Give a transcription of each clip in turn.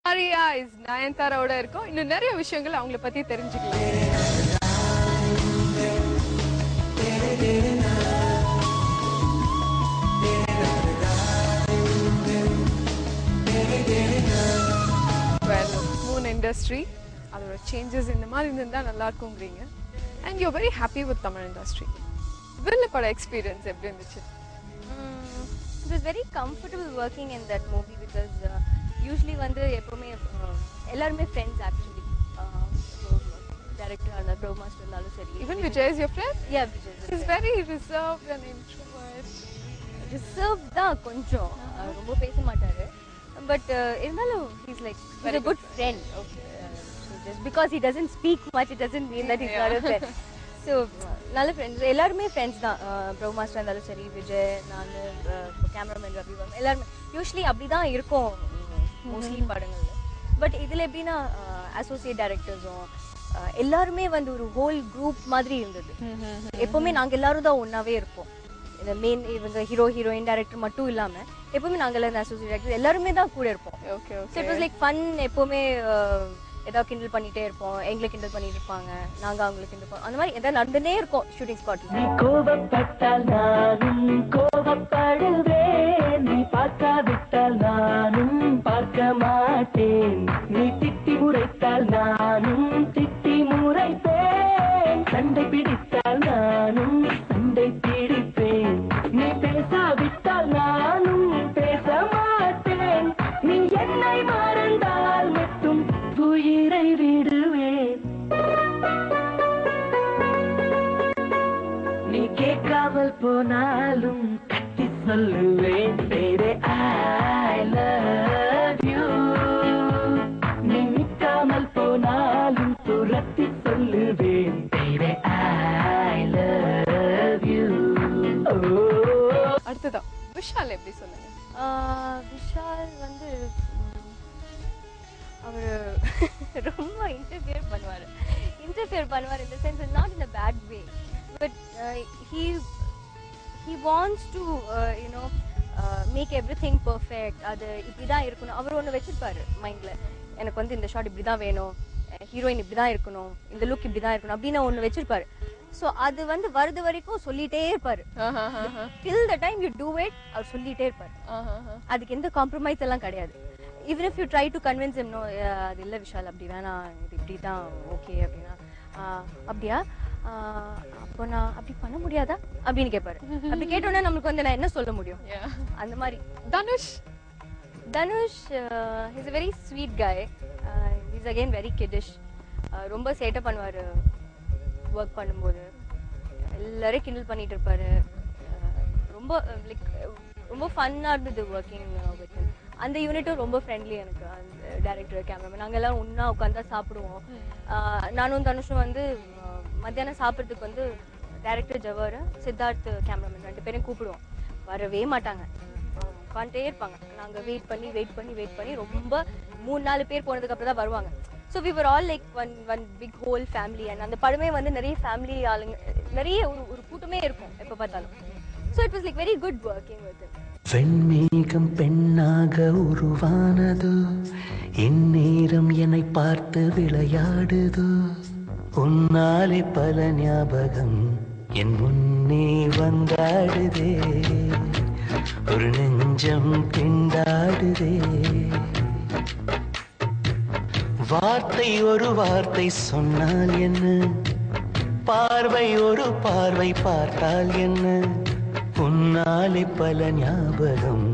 Arya is நயன்தாராவோட இருக்கும். இன்னும் நிறைய விஷயங்கள் அவங்கள பத்தி தெரிஞ்சுக்கலாம். மூன் இண்டஸ்ட்ரி அதோட சேஞ்சஸ் இந்த மாதிரி இருந்தா நல்லா இருக்கும்ங்கறீங்க. And you're very happy with Tamil industry. Villu பட எக்ஸ்பீரியன்ஸ் எப்படி இருந்துச்சு? It was very comfortable working in that movie because usually வந்து எப்பவுமே எல்லாரும் friends actually. Director and Pro Master இருந்தாலும் சரி. Even Vijay is your friend? Yeah, Vijay. He's very reserved and introvert. Reserved தான் கொஞ்சம் ரொம்ப பேச மாட்டாரு. But இருந்தாலும் he's like he's a good friend. Okay. So just because he doesn't speak much it doesn't mean that he's not a friend. So நல்ல friends எல்லாரும் friends தான். Pro Master இருந்தாலும் சரி விஜய் நான் கேமராமேன் ரவி எல்லாரும் யூசுவலி அப்படிதான் இருக்கும் மோஸ்ட்லி படங்கள்ல. பட் இதுல எப்படின்னா அசோசியேட் டைரக்டர்ஸும் எல்லாருமே வந்து ஒரு ஹோல் குரூப் மாதிரி இருந்தது. எப்பவுமே நாங்க எல்லாரும் தான் ஒன்னாவே இருப்போம். இந்த மெயின் இவங்க ஹீரோ ஹீரோயின் டைரக்டர் மட்டும் இல்லாம எப்பவுமே நாங்க எல்லாம் அசோசியேட் டைரக்டர் எல்லாருமே தான் கூட இருப்போம். So it was like fun. எப்பவுமே ஏதாவது கிண்டல் பண்ணிட்டே இருப்போம், எங்களை கிண்டல் பண்ணிட்டு இருப்பாங்க, நாங்க அவங்களுக்கு கிண்டல் பண்ணுவோம். அந்த மாதிரி ஏதாவது நடந்துட்டே இருக்கும் ஷூட்டிங் ஸ்பாட்ல. நீ கோபப்பட்டால் நானும் கோபப்படுவேன், நீ பார்க்காவிட்டால் நானும் பார்க்க மாட்டேன், நீ திட்டி முறைத்தால் நானும் திட்டி முறைப்பேன், சண்டை பிடித்தால் நானும் சண்டை பிடிப்பேன், நீ பேசாவிட்டால் நானும் பேச மாட்டேன், நீ என்னை மறந்தால் மட்டும் உயிரை விடுவேன், நீ கேட்காமல் போனாலும் கட்டி சொல்லுவேன் பேரே I love you, நீ நிற்காமல் போனாலும் துரத்தி சொல்லுவேன் பேரே I love you. அடுத்ததா விஷால் எப்படி சொல்லுங்க? விஷால் வந்து அவரு ரொம்ப இன்டர்ஃபியர் பண்ணுவாரு in the sense not in a bad way but he wants to make everything perfect. அது இப்படிதான் இருக்கணும் அவர் ஒன்று வச்சிருப்பாரு மைண்ட்ல. எனக்கு வந்து இந்த ஷாட் இப்படிதான் வேணும், ஹீரோயின் இப்படிதான் இருக்கணும், இந்த லுக் இப்படிதான் இருக்கணும் அப்படின்னு ஒன்று வச்சிருப்பாரு. ஸோ அது வந்து வருது வரைக்கும் சொல்லிட்டே இருப்பாரு. till the time you do it அவர் சொல்லிட்டே இருப்பாரு. அதுக்கு எந்த காம்ப்ரமைஸ் எல்லாம் கிடையாது. even if you try to convince him no அது இல்ல விஷால் அப்படி வேணாம் இது இப்படி தான் ஓகே அப்படின்னா அப்படியா அப்போ நான் அப்படி பண்ண முடியாதா அப்படின்னு கேட்பாரு. அப்படி கேட்டோன்னே நம்மளுக்கு வந்து நான் என்ன சொல்ல முடியும் அந்த மாதிரி. Dhanush he's a very sweet guy. He's again very kiddish. ரொம்ப சேட்டை பண்ணுவாரு ஒர்க் பண்ணும்போது, எல்லாரும் கிண்டல் பண்ணிட்டு இருப்பாரு. ரொம்ப லைக் ரொம்ப ஃபன்னா இருந்தது ஒர்க்கிங் வித் ஹிம். அந்த யூனிட்டும் ரொம்ப ஃப்ரெண்ட்லி. எனக்கு அந்த டைரக்டர் கேமராமேன் நாங்கள் எல்லாம் ஒன்றா உட்காந்து சாப்பிடுவோம். நானும் தனுஷும் வந்து மத்தியானம் சாப்பிட்றதுக்கு வந்து டைரக்டர் ஜவர் சித்தார்த் கேமராமேன் 2 பேரையும் கூப்பிடுவோம். வரவே மாட்டாங்க, உட்காந்துட்டே இருப்பாங்க. நாங்கள் வெயிட் பண்ணி ரொம்ப 3-4 பேர் போனதுக்கு அப்புறம் தான் வருவாங்க. So we were all like one big whole family. and அந்த படமே வந்து நிறைய ஃபேமிலி ஆளுங்க, நிறைய ஒரு கூட்டமே இருக்கும் எப்போ பார்த்தாலும். So it was like very good working with him. வெண்மேகம் பெண்ணாக உருவானதோ, இந்நேரம் என்னை பார்த்து விளையாடுதோ, உன்னாலே பல ஞாபகம் என் முன்னே வந்தாடுதே, ஒரு நெஞ்சம் திண்டாடுதே, வார்த்தை ஒரு வார்த்தை சொன்னால் என்ன, பார்வை ஒரு பார்வை பார்த்தால் என்ன, உன்னாலே பல ஞாபகம்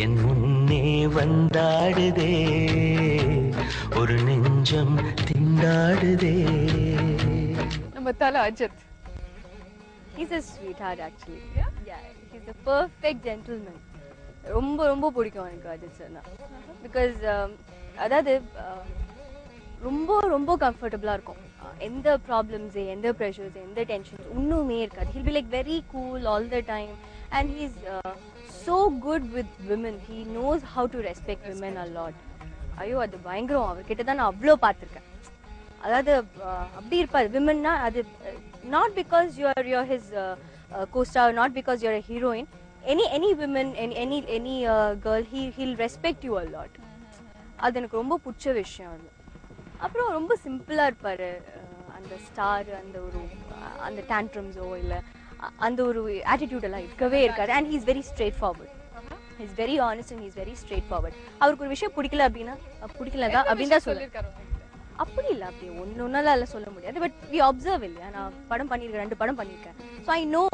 என் முன்னே வந்தாடுதே, ஒரு நெஞ்சம் திண்டாடுதே. நம்ம Thala Ajith. He's a sweetheart actually. Yeah, he's a perfect gentleman. ரொம்ப பிடிக்கும் எனக்கு அஜித் சார்னா. பிகாஸ் அதாவது ரொம்ப கம்ஃபர்டபுளாக இருக்கும். எந்த ப்ராப்ளம்ஸ் எந்த ப்ரெஷர்ஸ் எந்த டென்ஷன்ஸ் ஒன்றுமே இருக்காது. He'll be like very cool all the time. And he is so good with women. He knows how to respect women a lot. ஐயோ அது பயங்கரம். அவர்கிட்ட தான் நான் அவ்வளோ பார்த்துருக்கேன். அதாவது அப்படி இருப்பார். விமன்னா அது not because you're his co-star, not because you're a heroine. Any women, any girl, he'll respect you a lot. அது எனக்கு ரொம்ப பிடிச்ச விஷயம் அது. அப்புறம் ரொம்ப சிம்பிளா இருப்பாரு. அந்த ஸ்டார் அந்த டேண்ட்ரம்ஸோ இல்ல அந்த ஒரு ஆட்டிடியூட் எல்லாம் இருக்கவே இருக்காது. And he's very straight forward. Is very honest and is very straight forward. அவருக்கு ஒரு விஷயம் பிடிக்கல அப்படின்னா பிடிக்கலதான் அப்படின்னு தான் சொல்லுவாரு. அப்படி இல்லை, அப்படி ஒன்னொன்னால எல்லாம் சொல்ல முடியாது. பட் வி அப்சர்வ் இல்லையா, நான் படம் பண்ணியிருக்கேன், 2 படம் பண்ணியிருக்கேன். So I know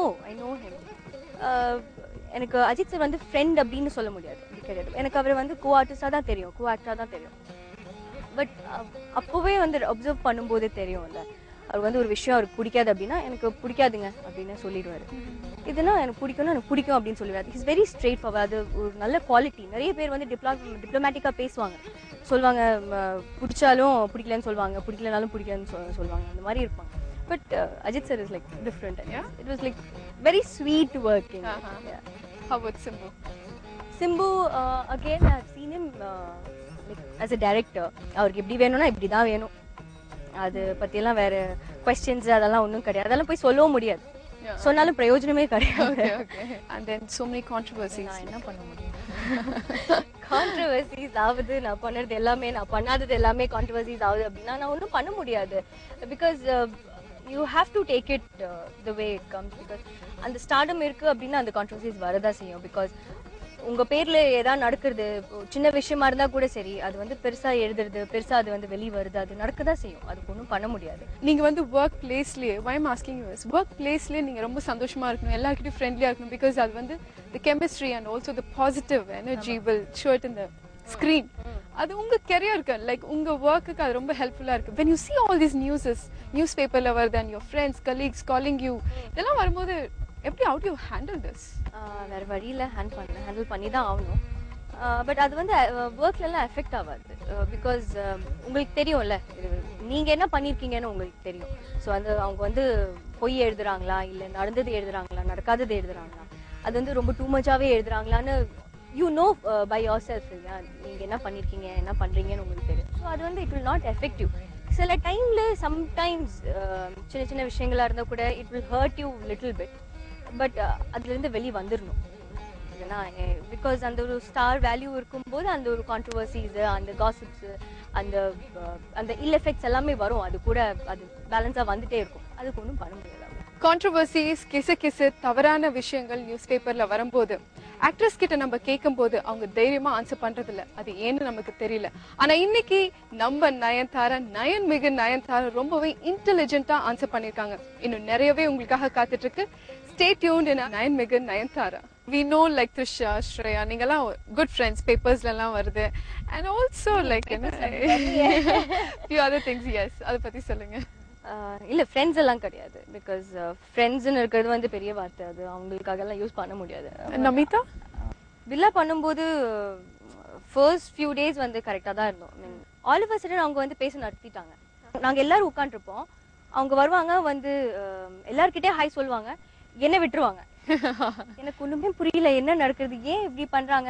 him. எனக்கு அஜித் சார் வந்து ஃப்ரெண்ட் அப்படின்னு சொல்ல முடியாது, அப்படி கிடையாது. எனக்கு அவர் வந்து கோ ஆர்டிஸ்டாக தான் தெரியும், கோ ஆக்டராக தான் தெரியும். பட் அப்போவே வந்து அப்சர்வ் பண்ணும்போதே தெரியும்ல, அவர் வந்து ஒரு விஷயம் அவருக்கு பிடிக்காது அப்படின்னா எனக்கு பிடிக்காதுங்க அப்படின்னு சொல்லிடுவாரு. இதுனா எனக்கு பிடிக்கும்னா எனக்கு பிடிக்கும் அப்படின்னு சொல்லுவாரு. Is very straight forward. அது ஒரு நல்ல குவாலிட்டி. நிறைய பேர் வந்து டிப்ளமேட்டிக்காக பேசுவாங்க, சொல்லுவாங்க பிடிச்சாலும் பிடிக்கலன்னு சொல்லுவாங்க, பிடிக்கலனாலும் பிடிக்கலன்னு சொல்லுவாங்க, அந்த மாதிரி இருப்பாங்க. But Ajith sir is like different. It was like very sweet working. How about Simbu? Simbu, again I have seen him like as a director. அவருக்கு எப்படி வேணும்னா இப்படி தான் வேணும், அது பற்றியெல்லாம் வேற கொஸ்டின்ஸ் அதெல்லாம் ஒன்றும் கிடையாது. அதெல்லாம் போய் சொல்லவும் முடியாது, சொன்னாலும் பிரயோஜனமே கிடையாது. And then so many controversies. நான் என்ன பண்ண முடியும்? கான்ட்ரவர்சிஸ் ஆகுது, நான் பண்ணது எல்லாமே, நான் பண்ணாதது எல்லாமே கான்ட்ரவர்சிஸ் ஆகுது அப்படின்னா நான் ஒன்றும் பண்ண முடியாது. Because you have to take it the way it comes. Because அந்த ஸ்டார்டம் இருக்குது அப்படின்னா அந்த கான்ட்ரவர்சிஸ் வரதான் செய்யும். பிகாஸ் உங்கள் பேரில் ஏதாவது நடக்கிறது, சின்ன விஷயமா இருந்தால் கூட சரி, அது வந்து பெருசாக எழுதுறது, பெருசாக அது வந்து வெளியே வருது, அது நடக்க தான் செய்யும். அதுக்கு ஒன்றும் பண்ண முடியாது. நீங்கள் வந்து ஒர்க் பிளேஸ்லேயே, why I'm asking you is, work பிளேஸ்லேயே நீங்கள் ரொம்ப சந்தோஷமாக இருக்கணும், எல்லாருக்கிட்டையும் ஃப்ரெண்ட்லியாக இருக்கணும். பிகாஸ் அது வந்து the chemistry and also the positive energy will show it in the screen. அது உங்க கெரியருக்கு, லைக் உங்க ஒர்க்குக்கு அது ரொம்ப ஹெல்ப்ஃபுல்லா இருக்கு. when you see all these news பேப்பர்ல வருது and your friends colleagues calling you, இதெல்லாம் வரும்போது எப்படி how do you handle this? வேற வழியில் ஹேண்டில் பண்ணி தான் ஆகணும். பட் அது வந்து ஒர்க்லலாம் எஃபெக்ட் ஆகாது. பிகாஸ் உங்களுக்கு தெரியும்ல, நீங்கள் என்ன பண்ணியிருக்கீங்கன்னு உங்களுக்கு தெரியும். ஸோ அந்த அவங்க வந்து பொய் எழுதுறாங்களா, இல்லை நடந்தது எழுதுறாங்களா, நடக்காதது எழுதுறாங்களா, அது வந்து ரொம்ப டூ மச்சாகவே எழுதுறாங்களான்னு you know by yourself. இல்லையா, நீங்கள் என்ன பண்ணியிருக்கீங்க, என்ன பண்ணுறீங்கன்னு உங்களுக்கு தெரியும். ஸோ அது வந்து இட் வில் நாட் எஃபெக்டிவ். சில டைமில் சம்டைம்ஸ் சின்ன சின்ன விஷயங்களாக இருந்தால் கூட it will hurt you little bit. But அதுலேருந்து வெளியே வந்துடணும். இல்லைன்னா பிகாஸ் அந்த ஒரு ஸ்டார் வேல்யூ இருக்கும்போது அந்த ஒரு கான்ட்ரவர்சிஸு, அந்த காசிப்ஸு, அந்த அந்த இல் எஃபெக்ட்ஸ் எல்லாமே வரும். அது கூட அது பேலன்ஸாக வந்துட்டே இருக்கும். அதுக்கு ஒன்றும் பண்ண முடியாது. கான்ட்ரவர்சிஸ், கிசு தவறான விஷயங்கள் நியூஸ் பேப்பர்ல வரும்போது ஆக்ட்ரஸ் கிட்ட நம்ம கேட்கும் போது அவங்க தைரியமா ஆன்சர் பண்றது இல்ல. அது ஏன்னு நமக்கு தெரியல. ஆனா இன்னைக்கு நம்ம நயன்தாரா ரொம்பவே இன்டெலிஜென்ட்டா ஆன்சர் பண்ணிருக்காங்க. இன்னும் நிறையவே உங்களுக்காக காத்துட்டு இருக்கு. Stay tuned in Nayanthara. We know like Trisha, Shreya, நீங்கலாம் good friends, papersல எல்லாம் வருது. And also like few other things. Yes, அதை பத்தி சொல்லுங்க. இல்லை, ஃப்ரெண்ட்ஸ் எல்லாம் கிடையாது. பிகாஸ் ஃப்ரெண்ட்ஸ்ன்னு இருக்கிறது வந்து பெரிய வார்த்தை, அது அவங்களுக்காக எல்லாம் யூஸ் பண்ண முடியாது. நமிதா வில்லா பண்ணும்போது ஃபர்ஸ்ட் ஃபியூ டேஸ் வந்து கரெக்டாக தான் இருந்தோம். Mean all of a sudden அவங்க வந்து பேச நடத்திட்டாங்க. நாங்கள் எல்லாரும் உட்காந்துருப்போம், அவங்க வருவாங்க, வந்து எல்லார்கிட்டே ஹாய் சொல்லுவாங்க, என்ன விட்டுருவாங்க. எனக்கு ஒன்றுமே புரியல, என்ன நடக்குது, ஏன் இப்படி பண்ணுறாங்க.